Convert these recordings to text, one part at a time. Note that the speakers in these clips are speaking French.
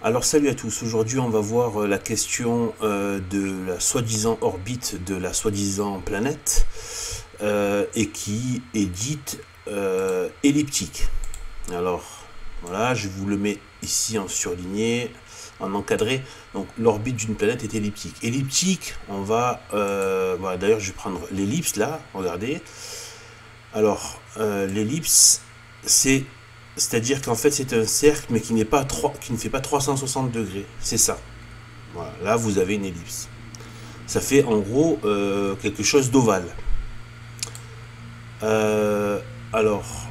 Alors salut à tous, aujourd'hui on va voir la question de la soi-disant orbite de la soi-disant planète et qui est dite elliptique. Alors voilà, je vous le mets ici en surligné, en encadré. Donc l'orbite d'une planète est elliptique. Elliptique, on va... voilà, d'ailleurs je vais prendre l'ellipse là, regardez. Alors l'ellipse c'est-à-dire qu'en fait c'est un cercle mais qui ne fait pas 360 degrés. C'est ça. Voilà, là vous avez une ellipse. Ça fait en gros quelque chose d'ovale. Alors,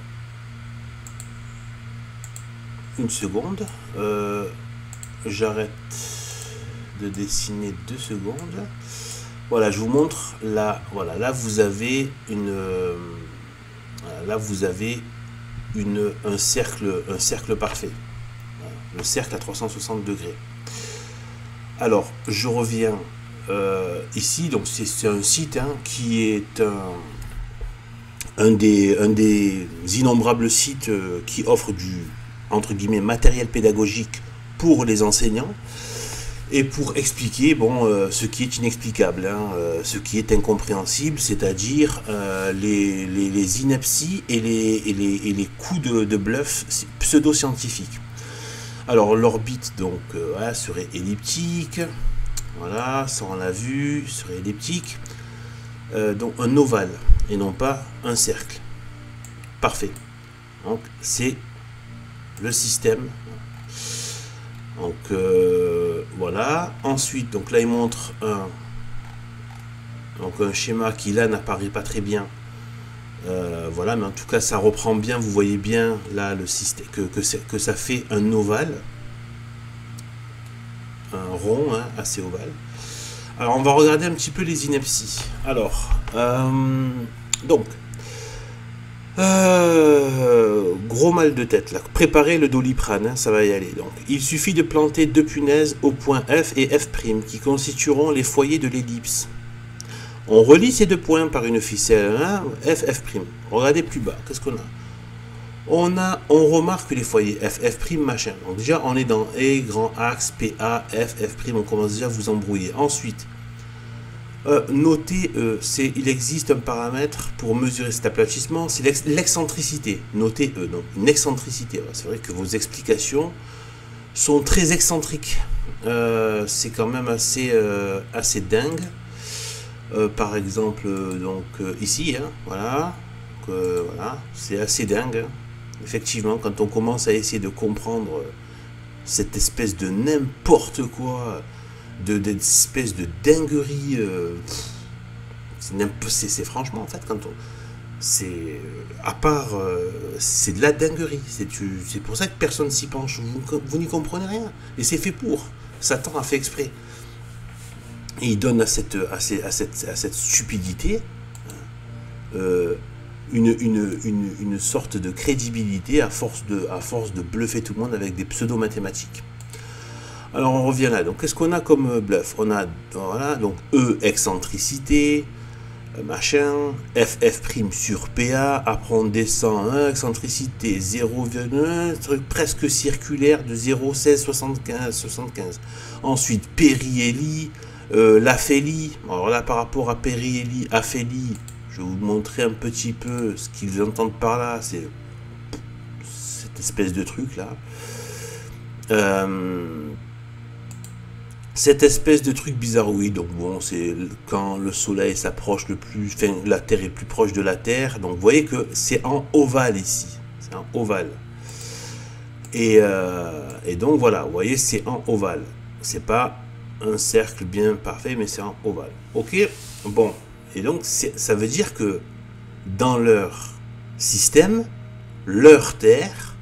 une seconde. J'arrête de dessiner 2 secondes. Voilà, je vous montre là. Voilà, là vous avez un cercle parfait. Voilà, le cercle à 360 degrés. Alors, je reviens ici. Donc, c'est un site qui est un des innombrables sites qui offre du, entre guillemets, matériel pédagogique pour les enseignants et pour expliquer ce qui est inexplicable, ce qui est incompréhensible, c'est-à-dire les inepties et les coups de bluff pseudo-scientifiques. Alors l'orbite donc serait elliptique, voilà, ça on l'a vu, serait elliptique, donc un ovale et non pas un cercle. Parfait. Donc c'est le système. Donc voilà. Ensuite, donc là il montre un schéma qui là n'apparaît pas très bien. Voilà, mais en tout cas ça reprend bien. Vous voyez bien là le système que ça fait un ovale, un rond assez ovale. Alors on va regarder un petit peu les inepties. Alors donc gros mal de tête là. Préparez le Doliprane, ça va y aller. Donc, il suffit de planter 2 punaises au point F et F' qui constitueront les foyers de l'ellipse. On relie ces 2 points par une ficelle F, F'. Regardez plus bas, qu'est-ce qu'on a? On remarque les foyers F, F', machin. Donc déjà, on est dans E, grand axe, PA, F, F', on commence déjà à vous embrouiller. Ensuite, notez, il existe un paramètre pour mesurer cet aplatissement, c'est l'excentricité. Notez donc une excentricité. C'est vrai que vos explications sont très excentriques. C'est quand même assez dingue. Par exemple, donc ici, voilà, voilà, c'est assez dingue. Effectivement, quand on commence à essayer de comprendre cette espèce de n'importe quoi, d'espèce de dinguerie, c'est franchement en fait quand on c'est à part c'est de la dinguerie, c'est pour ça que personne s'y penche, vous n'y comprenez rien et c'est fait pour Satan a fait exprès et il donne à cette stupidité une sorte de crédibilité à force de bluffer tout le monde avec des pseudo-mathématiques. Alors on revient là, donc qu'est-ce qu'on a comme bluff? On a, voilà, donc E, excentricité, machin, F' sur PA, après on descend, excentricité 0,1, truc presque circulaire de 0,16, 75. Ensuite, périhélie, l'aphélie. Alors là, par rapport à périhélie, aphélie, je vais vous montrer un petit peu ce qu'ils entendent par là, c'est cette espèce de truc là. Cette espèce de truc bizarroïde, donc bon, c'est quand le soleil s'approche le plus, enfin la Terre est plus proche de la Terre, donc vous voyez que c'est en ovale ici, c'est en ovale. Et donc voilà, vous voyez, c'est en ovale, c'est pas un cercle bien parfait, mais c'est en ovale. Ok, bon, et donc ça veut dire que dans leur système, leur Terre,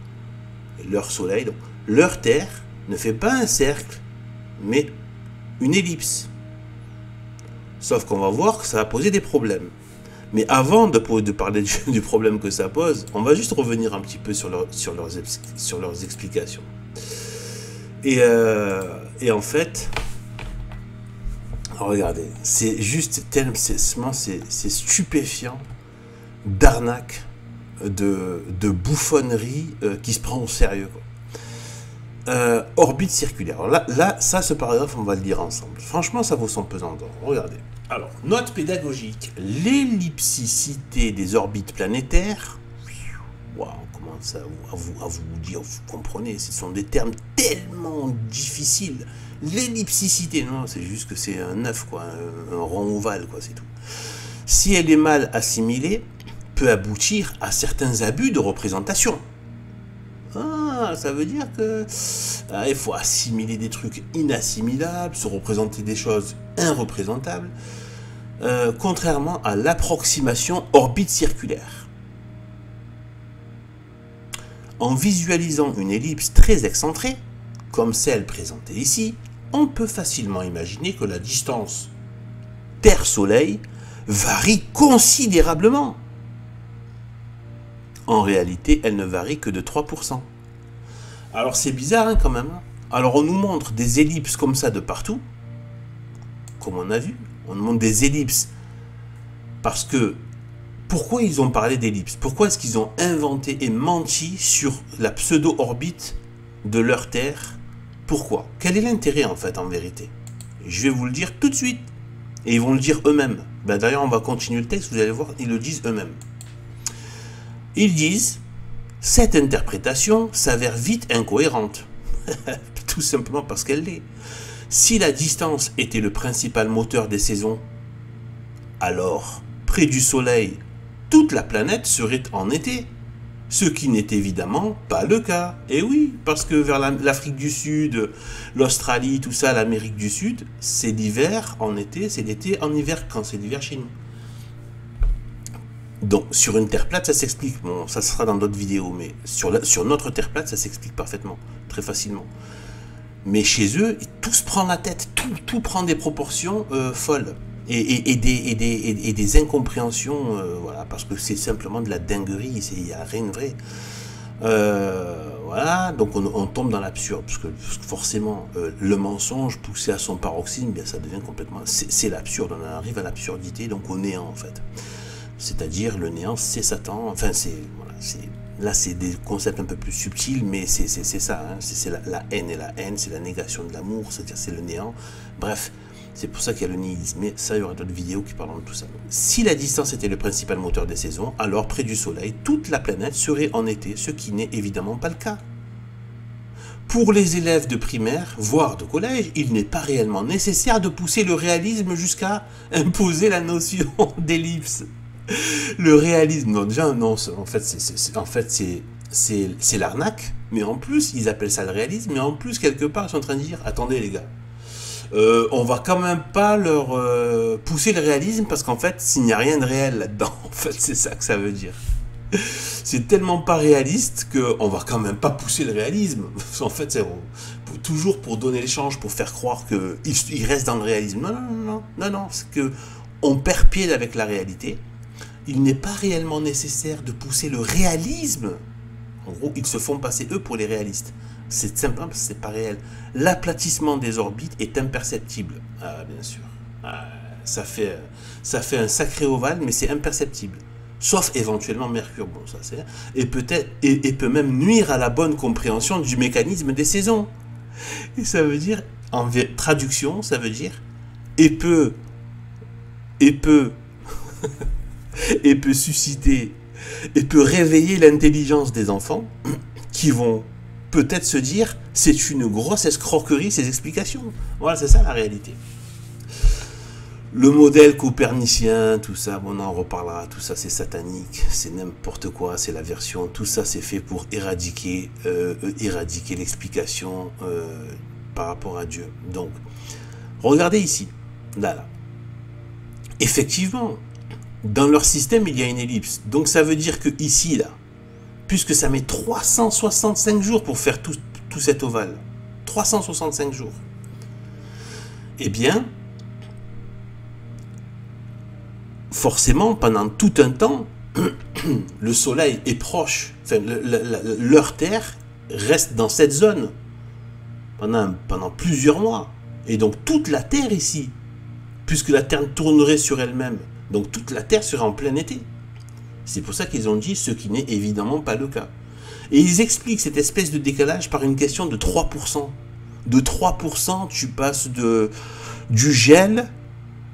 leur soleil, donc leur Terre ne fait pas un cercle, mais une ellipse. Sauf qu'on va voir que ça va poser des problèmes. Mais avant de parler du problème que ça pose, on va juste revenir un petit peu sur leurs explications. Et en fait, regardez, c'est juste tellement, c'est stupéfiant d'arnaque, de bouffonnerie qui se prend au sérieux, quoi. orbite circulaire. Alors là, ça, ce paragraphe, on va le lire ensemble. Franchement, ça vaut son pesant d'or. Regardez. Alors, note pédagogique. L'ellipticité des orbites planétaires. Waouh, on commence à vous dire, vous comprenez, ce sont des termes tellement difficiles. L'ellipticité, non, c'est juste que c'est un œuf, quoi, un rond ovale, quoi, c'est tout. Si elle est mal assimilée, peut aboutir à certains abus de représentation. Ah, ça veut dire que il faut assimiler des trucs inassimilables, se représenter des choses irreprésentables, contrairement à l'approximation orbite circulaire. En visualisant une ellipse très excentrée, comme celle présentée ici, on peut facilement imaginer que la distance Terre-Soleil varie considérablement. En réalité, elle ne varie que de 3%. Alors c'est bizarre, hein, quand même. Alors on nous montre des ellipses comme ça de partout, comme on a vu. On nous montre des ellipses parce que... Pourquoi ils ont parlé d'ellipses? Pourquoi est-ce qu'ils ont inventé et menti sur la pseudo-orbite de leur Terre? Pourquoi? Quel est l'intérêt en fait, en vérité? Je vais vous le dire tout de suite. Et ils vont le dire eux-mêmes. Ben, d'ailleurs, on va continuer le texte, vous allez voir, ils le disent eux-mêmes. Ils disent, cette interprétation s'avère vite incohérente. Tout simplement parce qu'elle l'est. Si la distance était le principal moteur des saisons, alors, près du Soleil, toute la planète serait en été. Ce qui n'est évidemment pas le cas. Et oui, parce que vers l'Afrique du Sud, l'Australie, tout ça, l'Amérique du Sud, c'est l'hiver en été, c'est l'été en hiver quand c'est l'hiver chez nous. Donc, sur une Terre plate, ça s'explique. Bon, ça sera dans d'autres vidéos, mais sur notre Terre plate, ça s'explique parfaitement, très facilement. Mais chez eux, tout se prend la tête, tout prend des proportions folles. Et des incompréhensions, voilà, parce que c'est simplement de la dinguerie, il n'y a rien de vrai. Voilà, donc on tombe dans l'absurde, parce que forcément, le mensonge poussé à son paroxysme, bien, ça devient complètement... C'est l'absurde, on arrive à l'absurdité, donc au néant, en fait. C'est-à-dire, le néant, c'est Satan, enfin, voilà, là, c'est des concepts un peu plus subtils, mais c'est ça, hein, c'est la haine et la haine, c'est la négation de l'amour, c'est-à-dire c'est le néant, bref. C'est pour ça qu'il y a le nihilisme, mais ça, il y aura d'autres vidéos qui parleront de tout ça. Si la distance était le principal moteur des saisons, alors près du Soleil, toute la planète serait en été, ce qui n'est évidemment pas le cas. Pour les élèves de primaire, voire de collège, il n'est pas réellement nécessaire de pousser le réalisme jusqu'à imposer la notion d'ellipse. Le réalisme, non, déjà, non, en fait, c'est l'arnaque, mais en plus, ils appellent ça le réalisme, mais en plus, quelque part, ils sont en train de dire, attendez les gars, on va quand même pas leur pousser le réalisme parce qu'en fait, s'il n'y a rien de réel là-dedans, en fait, c'est ça que ça veut dire. C'est tellement pas réaliste qu'on va quand même pas pousser le réalisme. En fait, c'est toujours pour donner l'échange, pour faire croire qu'il reste dans le réalisme. Non, c'est que on perd pied avec la réalité. Il n'est pas réellement nécessaire de pousser le réalisme. En gros, ils se font passer eux pour les réalistes. C'est simplement parce que c'est pas réel. L'aplatissement des orbites est imperceptible. Ah, bien sûr. Ah, ça fait un sacré ovale, mais c'est imperceptible. Sauf éventuellement Mercure, bon ça c'est... Et peut-être, et peut même nuire à la bonne compréhension du mécanisme des saisons. Et ça veut dire, en traduction, ça veut dire, et peut susciter, et peut réveiller l'intelligence des enfants qui vont peut-être se dire, c'est une grosse escroquerie ces explications. Voilà, c'est ça la réalité. Le modèle copernicien, tout ça, bon, on en reparlera, tout ça c'est satanique, c'est n'importe quoi, c'est la version, tout ça c'est fait pour éradiquer l'explication par rapport à Dieu. Donc, regardez ici, là. Effectivement, dans leur système, il y a une ellipse. Donc ça veut dire que ici, là, puisque ça met 365 jours pour faire tout cet ovale, 365 jours, eh bien, forcément, pendant tout un temps, le Soleil est proche, enfin, leur Terre reste dans cette zone pendant plusieurs mois. Et donc toute la Terre ici, puisque la Terre tournerait sur elle-même, donc toute la Terre serait en plein été. C'est pour ça qu'ils ont dit ce qui n'est évidemment pas le cas. Et ils expliquent cette espèce de décalage par une question de 3%. De 3%, tu passes du gel,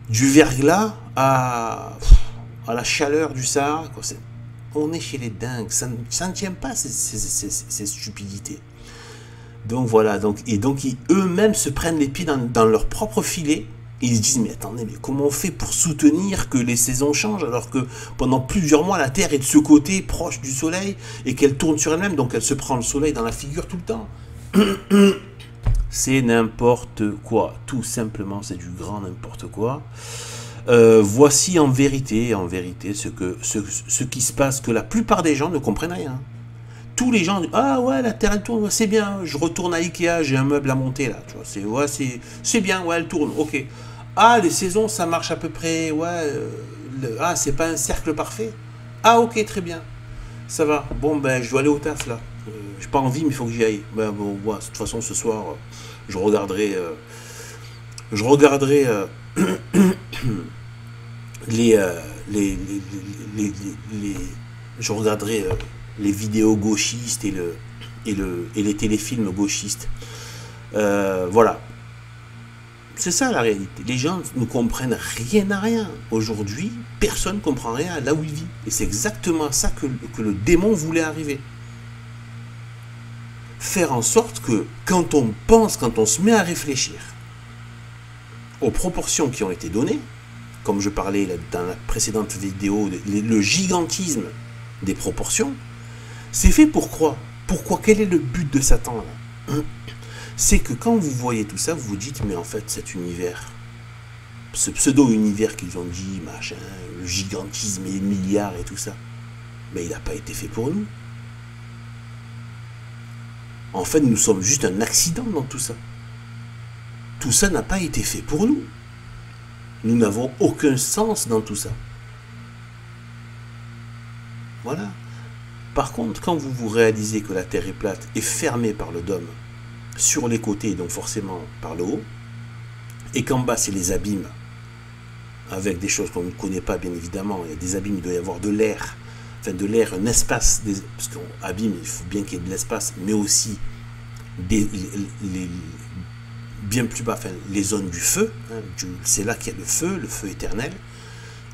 du verglas à la chaleur du Sahara. On est chez les dingues. Ça ne tient pas, ces stupidités. Donc voilà. Et donc eux-mêmes se prennent les pieds dans leur propre filet. Et ils se disent, mais attendez, mais comment on fait pour soutenir que les saisons changent alors que pendant plusieurs mois, la Terre est de ce côté, proche du Soleil, et qu'elle tourne sur elle-même, donc elle se prend le Soleil dans la figure tout le temps. C'est n'importe quoi. Tout simplement, c'est du grand n'importe quoi. Voici en vérité ce qui se passe, que la plupart des gens ne comprennent rien. Tous les gens disent, ah ouais, la Terre elle tourne, c'est bien, je retourne à Ikea, j'ai un meuble à monter là, tu vois, c'est bien, ouais, elle tourne, ok. Ah, les saisons, ça marche à peu près, ouais, ah, c'est pas un cercle parfait. Ah, ok, très bien, ça va. Bon, ben, je dois aller au taf là. J'ai pas envie, mais il faut que j'y aille. Ben, bon, ouais, de toute façon, ce soir, je regarderai je regarderai les vidéos gauchistes et les téléfilms gauchistes. Voilà. C'est ça la réalité. Les gens ne comprennent rien à rien. Aujourd'hui, personne ne comprend rien à là où il vit. Et c'est exactement ça que le démon voulait arriver. Faire en sorte que quand on pense, quand on se met à réfléchir aux proportions qui ont été données, comme je parlais dans la précédente vidéo, le gigantisme des proportions, c'est fait pour quoi? Pourquoi? Quel est le but de Satan là? C'est que quand vous voyez tout ça, vous vous dites, mais en fait, cet univers, ce pseudo-univers qu'ils ont dit, machin, le gigantisme et les milliards et tout ça, mais il n'a pas été fait pour nous. En fait, nous sommes juste un accident dans tout ça. Tout ça n'a pas été fait pour nous. Nous n'avons aucun sens dans tout ça. Voilà. Par contre, quand vous réalisez que la Terre est plate et fermée par le dôme, sur les côtés, donc forcément par le haut, et qu'en bas c'est les abîmes, avec des choses qu'on ne connaît pas bien évidemment, il y a des abîmes, il doit y avoir de l'air, enfin de l'air, un espace, parce qu'un abîme, il faut bien qu'il y ait de l'espace, mais aussi bien plus bas, enfin, les zones du feu, hein, c'est là qu'il y a le feu éternel,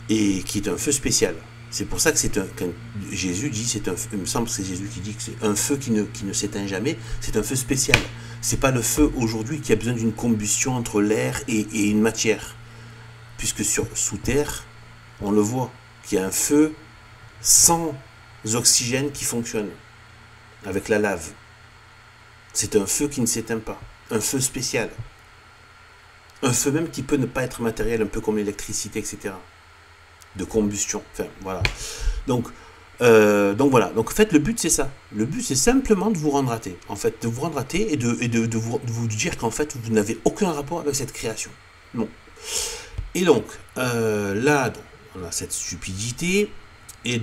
et qui est un feu spécial. C'est pour ça que quand Jésus dit, il me semble que c'est Jésus qui dit que c'est un feu qui ne s'éteint jamais, c'est un feu spécial. C'est pas le feu aujourd'hui qui a besoin d'une combustion entre l'air et une matière. Puisque sous terre, on le voit, qu'il y a un feu sans oxygène qui fonctionne, avec la lave. C'est un feu qui ne s'éteint pas, un feu spécial. Un feu même qui peut ne pas être matériel, un peu comme l'électricité, etc. De combustion, enfin voilà. Donc voilà. Donc en fait, le but c'est ça. Le but c'est simplement de vous rendre athée. En fait, de vous rendre athée et de vous dire qu'en fait vous n'avez aucun rapport avec cette création. Non. Et donc là, on a cette stupidité. Et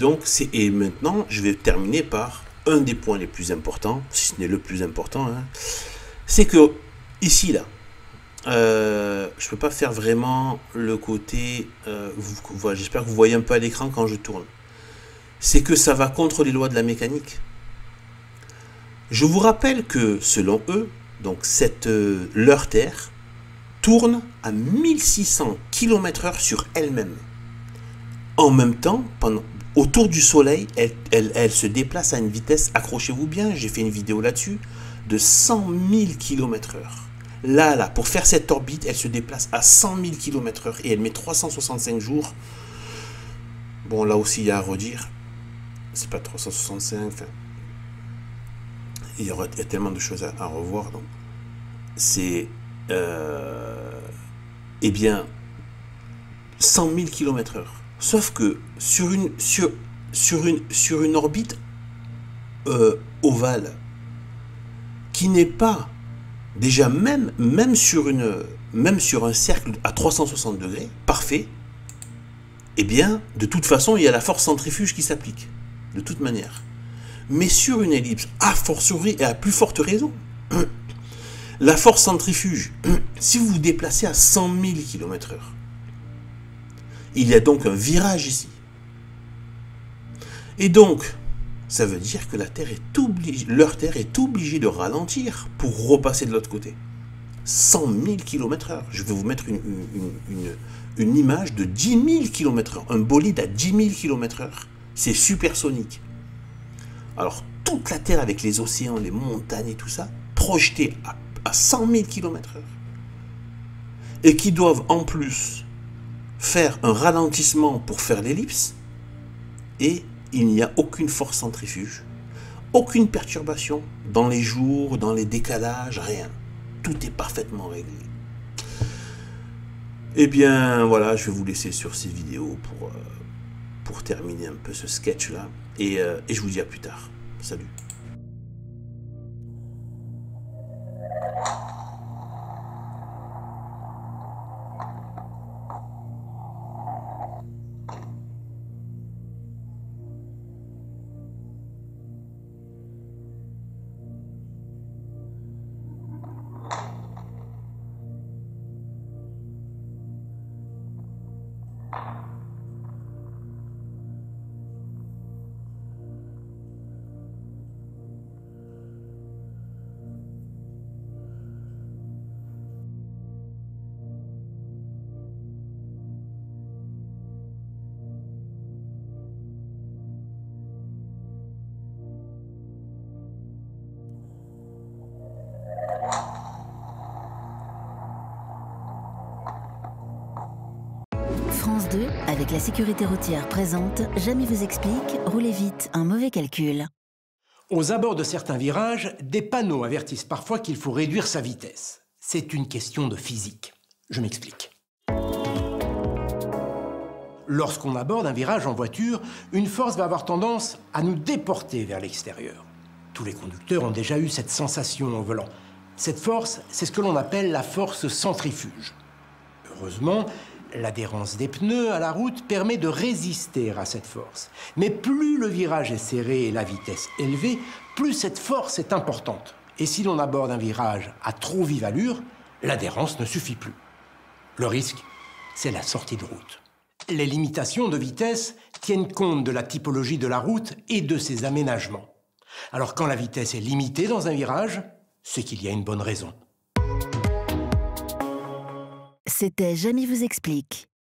maintenant, je vais terminer par un des points les plus importants, si ce n'est le plus important. Hein, c'est que ici là. Je peux pas faire vraiment le côté, j'espère que vous voyez un peu à l'écran quand je tourne, c'est que ça va contre les lois de la mécanique. Je vous rappelle que selon eux, donc leur Terre tourne à 1600 km/h sur elle-même. En même temps, autour du Soleil, elle se déplace à une vitesse, accrochez-vous bien, j'ai fait une vidéo là-dessus, de 100 000 km/h. Là, pour faire cette orbite, elle se déplace à 100 000 km/h et elle met 365 jours. Bon, là aussi, il y a à redire. C'est pas 365, enfin. Il y a tellement de choses à revoir. Donc, c'est. Eh bien, 100 000 km/h. Sauf que sur une orbite ovale, qui n'est pas. Déjà, même sur un cercle à 360 degrés, parfait, eh bien, de toute façon, il y a la force centrifuge qui s'applique. De toute manière. Mais sur une ellipse, a fortiori et à plus forte raison, la force centrifuge, si vous vous déplacez à 100 000 km/h, il y a donc un virage ici. Et donc, Ça veut dire que leur Terre est obligée de ralentir pour repasser de l'autre côté. 100 000 km/h. Je vais vous mettre une image de 10 000 km/h. Un bolide à 10 000 km/h. C'est supersonique. Alors, toute la Terre avec les océans, les montagnes et tout ça, projetée à 100 000 km/h. Et qui doivent en plus faire un ralentissement pour faire l'ellipse. Et il n'y a aucune force centrifuge, aucune perturbation dans les jours, dans les décalages, rien. Tout est parfaitement réglé. Eh bien, voilà, je vais vous laisser sur ces vidéos pour terminer un peu ce sketch-là. Et je vous dis à plus tard. Salut. France 2, avec la sécurité routière présente, Jamais vous explique, roulez vite, un mauvais calcul. Aux abords de certains virages, des panneaux avertissent parfois qu'il faut réduire sa vitesse. C'est une question de physique. Je m'explique. Lorsqu'on aborde un virage en voiture, une force va avoir tendance à nous déporter vers l'extérieur. Tous les conducteurs ont déjà eu cette sensation au volant. Cette force, c'est ce que l'on appelle la force centrifuge. Heureusement, l'adhérence des pneus à la route permet de résister à cette force. Mais plus le virage est serré et la vitesse élevée, plus cette force est importante. Et si l'on aborde un virage à trop vive allure, l'adhérence ne suffit plus. Le risque, c'est la sortie de route. Les limitations de vitesse tiennent compte de la typologie de la route et de ses aménagements. Alors quand la vitesse est limitée dans un virage, c'est qu'il y a une bonne raison. C'était Jamais vous explique.